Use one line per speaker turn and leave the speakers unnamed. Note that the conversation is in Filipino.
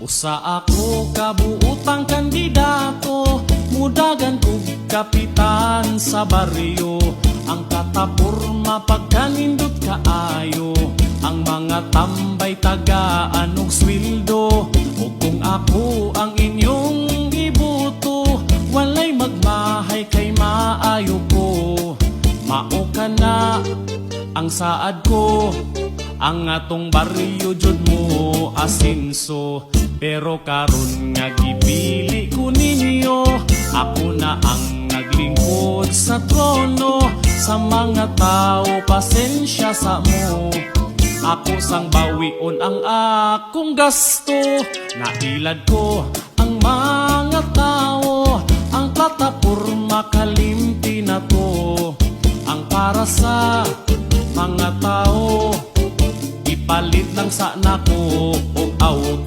Usa ako kabuutang kandidato, mudagan kog kapitan sa baryo. Ang katapurma pagkanindot kaayo, ang mga tambay tagaan og sweldo. O kung ako ang inyong ibuto, walay magmahay kay maayo ko. Mao ka na ang saad ko, ang atong baryo jud mo asinso. Pero karon nga gipili ko ninyo, ako na ang naglingkod sa trono. Sa mga tao pasensya sa mo, ako sang bawion ang akong gasto. Nailad ko ang mga tao, ang platapurma kalimti na to. Ang para sa mga tao, ipalit lang sana ko o awog